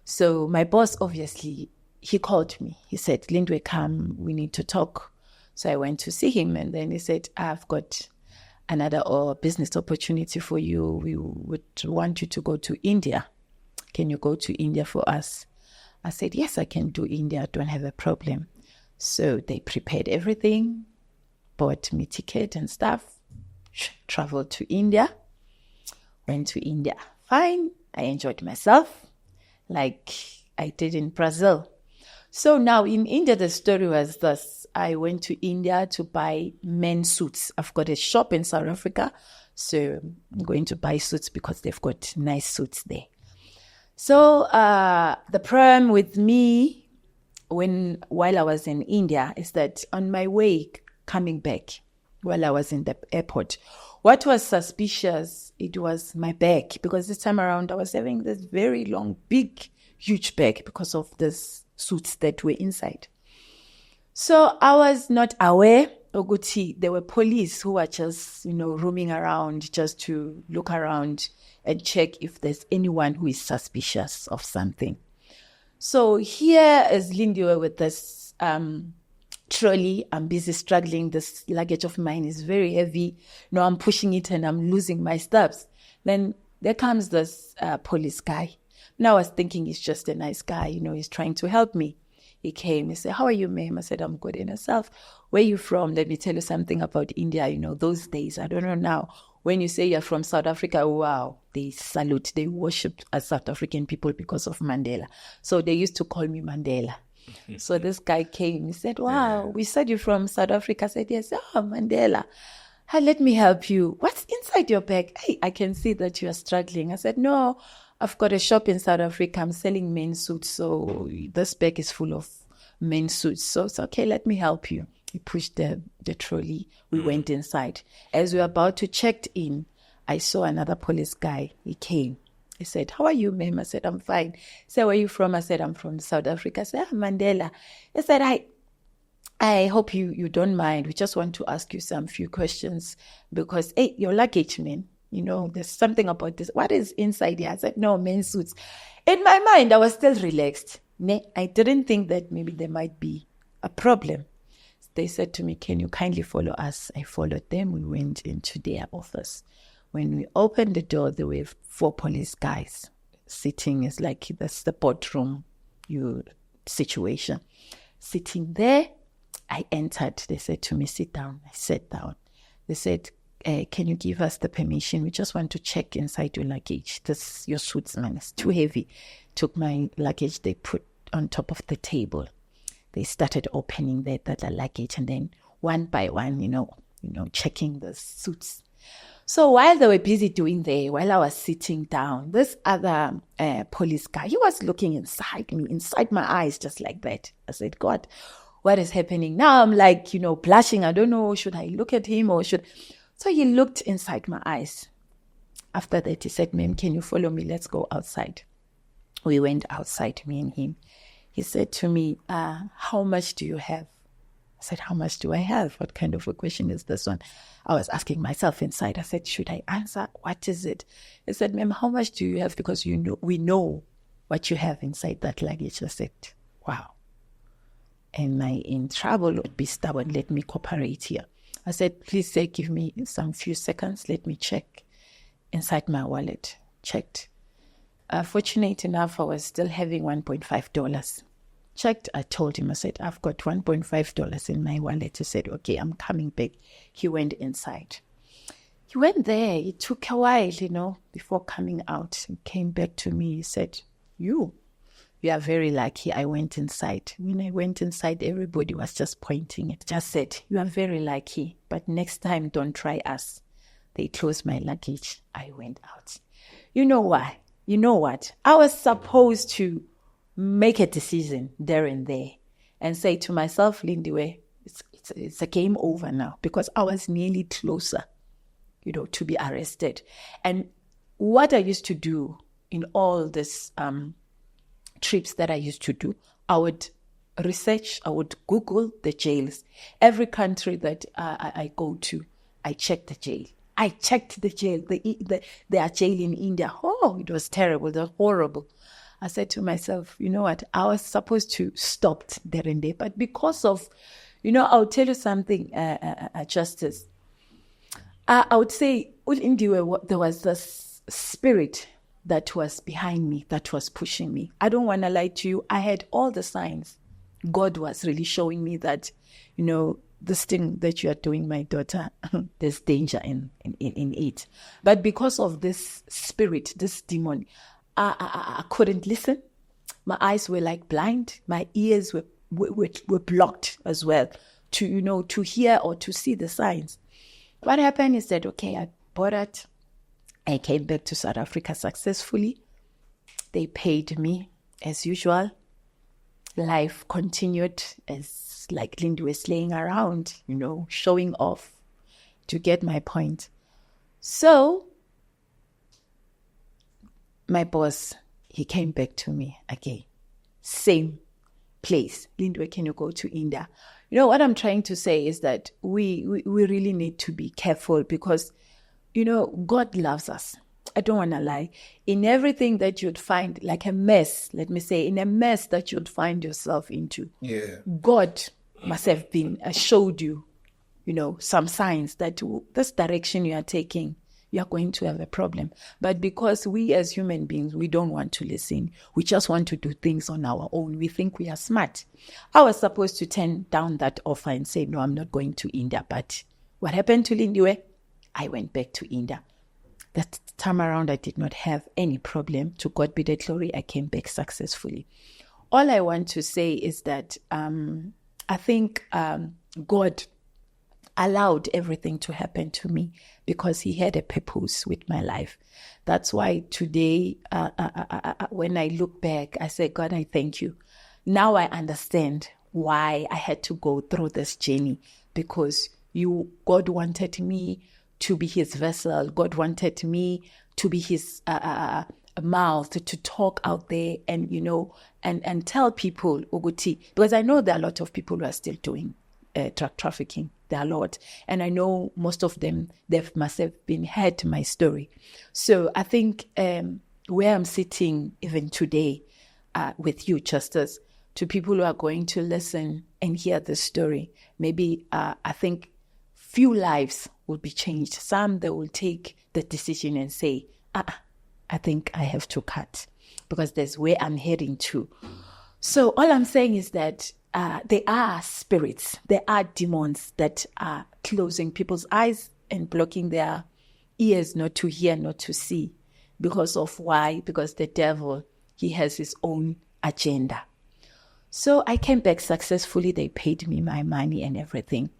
So my boss, obviously, he called me. He said, Lindwe, come, we need to talk. So I went to see him, and then he said, I've got another business opportunity for you. We would want you to go to India. Can you go to India for us? I said, yes, I can do India. I don't have a problem. So they prepared everything, bought me ticket and stuff, traveled to India, went to India. Fine. I enjoyed myself like I did in Brazil. So now in India, the story was this. I went to India to buy men's suits. I've got a shop in South Africa, so I'm going to buy suits because they've got nice suits there. So the problem with me while I was in India is that on my way coming back, while I was in the airport, what was suspicious, it was my bag, because this time around I was having this very long, big, huge bag because of this suits that were inside. So I was not aware, Oguti, there were police who were just, roaming around just to look around and check if there's anyone who is suspicious of something. So here is Lindiwe with this trolley. I'm busy struggling. This luggage of mine is very heavy. I'm pushing it and I'm losing my steps. Then there comes this police guy. Now I was thinking he's just a nice guy, he's trying to help me. He came, he said, how are you, ma'am? I said, I'm good. In yourself, where are you from? Let me tell you something about India. Those days, I don't know now. When you say you're from South Africa, wow, they salute, they worship as South African people because of Mandela. So they used to call me Mandela. So this guy came, he said, wow, we said you're from South Africa. I said, yes, Mandela. Hey, let me help you. What's inside your bag? Hey, I can see that you are struggling. I said, no, I've got a shop in South Africa. I'm selling men's suits. So this bag is full of men's suits. So it's okay, let me help you. He pushed the trolley. We went inside. As we were about to check in, I saw another police guy. He came. He said, how are you, ma'am? I said, I'm fine. He said, where are you from? I said, I'm from South Africa. I said, Mandela. He said, I hope you don't mind. We just want to ask you some few questions because, hey, your luggage, man, there's something about this. What is inside here? I said, no, men's suits. In my mind, I was still relaxed. I didn't think that maybe there might be a problem. They said to me, can you kindly follow us? I followed them. We went into their office. When we opened the door, there were 4 police guys sitting. It's like that's the boardroom situation. Sitting there, I entered. They said to me, sit down. I sat down. They said, can you give us the permission? We just want to check inside your luggage. Your suits, man, it's too heavy. Took my luggage, they put on top of the table. They started opening the luggage, and then one by one, checking the suits. So while they were busy doing that, while I was sitting down, this other police guy, he was looking inside me, inside my eyes, just like that. I said, God, what is happening? Now I'm like, blushing. I don't know, should I look at him or should... So he looked inside my eyes. After that, he said, ma'am, can you follow me? Let's go outside. We went outside, me and him. He said to me, how much do you have? I said, how much do I have? What kind of a question is this one? I was asking myself inside. I said, should I answer? What is it? He said, ma'am, how much do you have? Because we know what you have inside that luggage. I said, wow. Am I in trouble? Would be stubborn. Let me cooperate here. I said, please say, give me some few seconds. Let me check inside my wallet. Checked. Fortunate enough, I was still having $1.5. Checked. I told him, I said, I've got $1.5 in my wallet. He said, okay, I'm coming back. He went inside. He went there. It took a while, before coming out. He came back to me. He said, you are very lucky. I went inside. When I went inside, everybody was just pointing. It just said, you are very lucky, but next time don't try us. They closed my luggage. I went out. You know why? You know what? I was supposed to make a decision there and there and say to myself, Lindiwe, it's a game over now, because I was nearly closer, to be arrested. And what I used to do in all this trips that I used to do, I would research, I would Google the jails. Every country that I go to, I check the jail. I checked the jail, their jail in India. Oh, it was terrible, it was horrible. I said to myself, you know what? I was supposed to stop there and there, but because of, I'll tell you something, Justice. I would say, there was this spirit that was behind me, that was pushing me. I don't want to lie to you. I had all the signs. God was really showing me that, this thing that you are doing, my daughter, there's danger in it. But because of this spirit, this demon, I couldn't listen. My eyes were like blind. My ears were blocked as well to hear or to see the signs. What happened is that, okay, I bought it. I came back to South Africa successfully. They paid me as usual. Life continued as like Lindy was laying around, showing off, to get my point. So my boss, he came back to me again. Same place. Lindwe, can you go to India? What I'm trying to say is that we really need to be careful because, God loves us. I don't want to lie. In everything that you'd find, like a mess, let me say, in a mess that you'd find yourself into, God must have showed you, some signs that this direction you are taking, you are going to have a problem. But because we as human beings, we don't want to listen. We just want to do things on our own. We think we are smart. I was supposed to turn down that offer and say, no, I'm not going to India. But what happened to Lindiwe? I went back to India. That time around, I did not have any problem. To God be the glory, I came back successfully. All I want to say is that I think God allowed everything to happen to me because he had a purpose with my life. That's why today, when I look back, I say, God, I thank you. Now I understand why I had to go through this journey, because God wanted me to be his vessel. God wanted me to be his mouth to talk out there and, and tell people, Uguti, because I know there are a lot of people who are still doing drug trafficking. There are a lot. And I know most of them, they must have been heard my story. So I think where I'm sitting even today with you, Justice, to people who are going to listen and hear the story, maybe I think few lives will be changed. Some, they will take the decision and say, I think I have to cut because there's where I'm heading to. So all I'm saying is that there are spirits, there are demons that are closing people's eyes and blocking their ears not to hear, not to see. Because of why? Because the devil, he has his own agenda. So I came back successfully. They paid me my money and everything.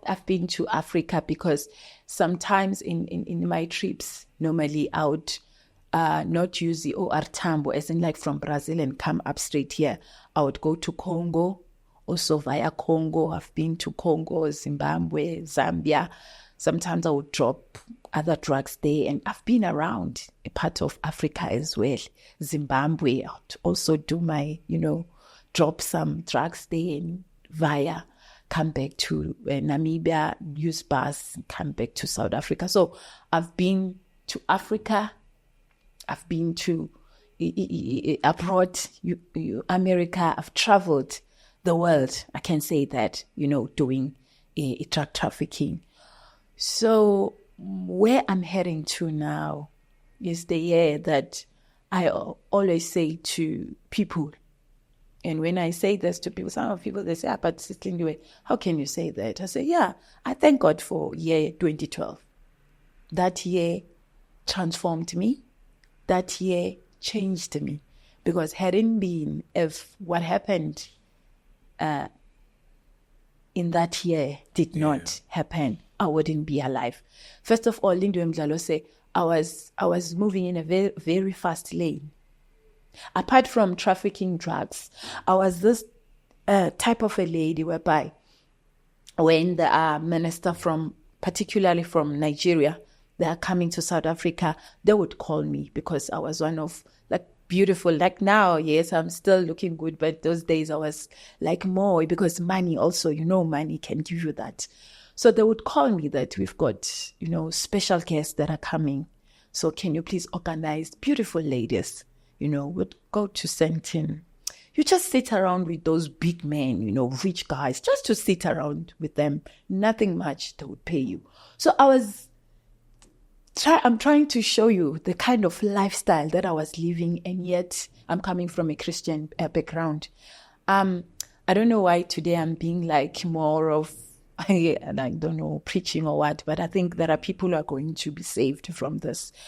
I've been to Africa because sometimes in my trips, normally I would not use the OR Tambo, as in like from Brazil and come up straight here. I would go to Congo, also via Congo. I've been to Congo, Zimbabwe, Zambia. Sometimes I would drop other drugs there, and I've been around a part of Africa as well. Zimbabwe, I would also do my, drop some drugs there and via come back to Namibia, use bus, come back to South Africa. So I've been to Africa. I've been to abroad, America. I've traveled the world. I can say that, doing drug trafficking. So where I'm heading to now is the year that I always say to people. And when I say this to people, some people, they say, but Sister Lindiwe, how can you say that? I say, yeah, I thank God for year 2012. That year transformed me. That year changed me. Because hadn't been, if what happened in that year did not happen, I wouldn't be alive. First of all, Lindiwe Mdlalo say, I was moving in a very, very fast lane. Apart from trafficking drugs, I was this type of a lady whereby when the minister particularly from Nigeria, they are coming to South Africa, they would call me because I was one of beautiful. Like now, yes, I'm still looking good, but those days I was more because money also, money can give you that. So they would call me that we've got, special guests that are coming. So can you please organize beautiful ladies, would go to Sentin. You just sit around with those big men, rich guys, just to sit around with them. Nothing much they would pay you. So I'm trying to show you the kind of lifestyle that I was living, and yet I'm coming from a Christian background. I don't know why today I'm being like more of, and I don't know, preaching or what, but I think there are people who are going to be saved from this.